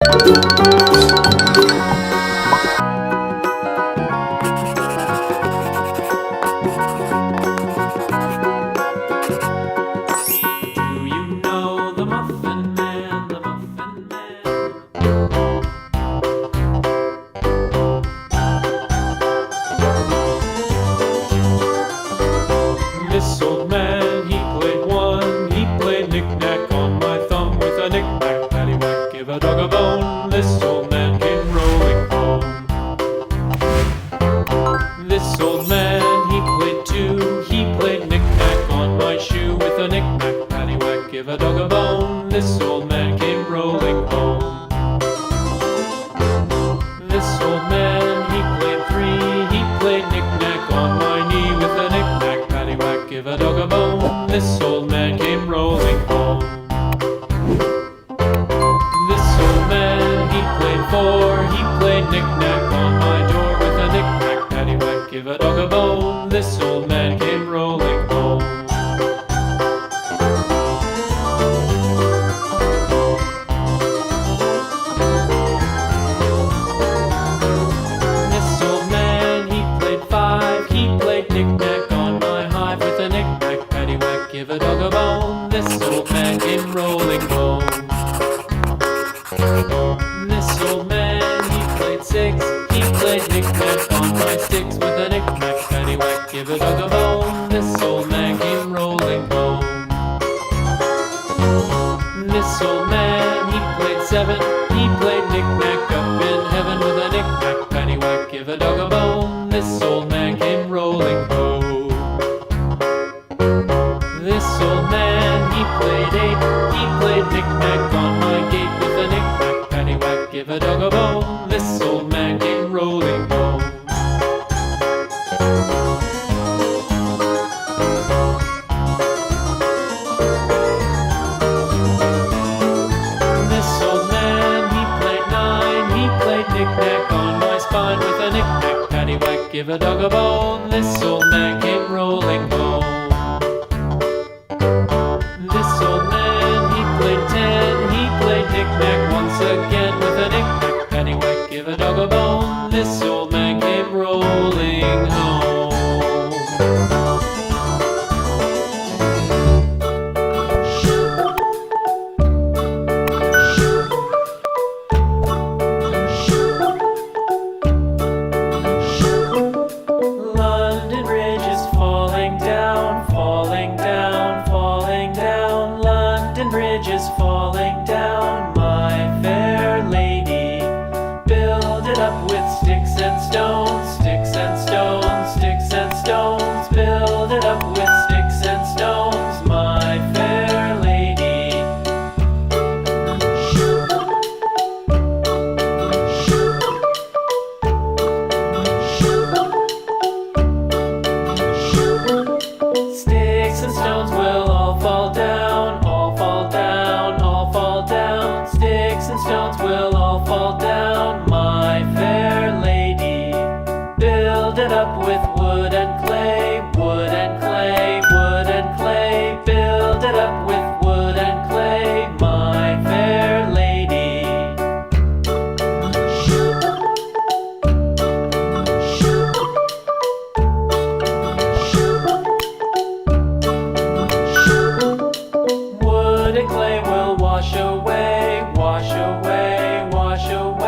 you know the Muffin Man, the Muffin Man? This old man, he played one. He played knick-knack on my thumb with a knick-knack, paddywhack, give a dog a bone. This old man came rolling home. This old man, he played two. He played knick-knack on my shoe with a knick-knack, paddywhack, give a dog a bone. This old man came rolling home. This old man, he played three. He played knick-knack on my knee with a knick-knack, paddywhack, give a dog a bone. This old man came rolling home. This old man, he played four. He played knick-knack on my door with a knick-knack, paddywhack, give a dog a bone. This old man came rolling home. This old man, he played five. He played knick-knack on my hive with a knick-knack, paddywhack, give a dog a bone. This old man came rolling home. This old man, he played six. He played knick-knack on my sticks with a knick-knack, paddywhack, give a dog a bone. This old man came rolling home. This old man, he played seven. He played knick-knack up in heaven with a knick-knack, paddywhack, give a dog a bone. This old man came rolling home. This old man, he played eight. He played knick-knack on my gate with a knick-knack, paddywhack, give a dog a bone. This old man came rolling home. This old man, he played nine. He played knick-knack on my spine with a knick-knack, paddywhack, give a dog a bone. This old man came rolling home. This old man, he played ten. He played knick-knack once again with a knick-knack, paddywhack, give a dog a bone. This old man came rolling home. London Bridge is falling down, falling down, falling down. London Bridge is falling down, my fair lady. Build it up with sticks and stones, sticks and stones, sticks and stones. Build it up with sticks and stones, my fair lady. Sticks and stones will all fall down, all fall down, all fall down. Sticks and stones will all fall down, my fair lady. Build it up with wood and clay, wood and clay, wood and clay. Build it up with wood and clay, my fair lady. Wood and clay will wash away, wash away, wash away.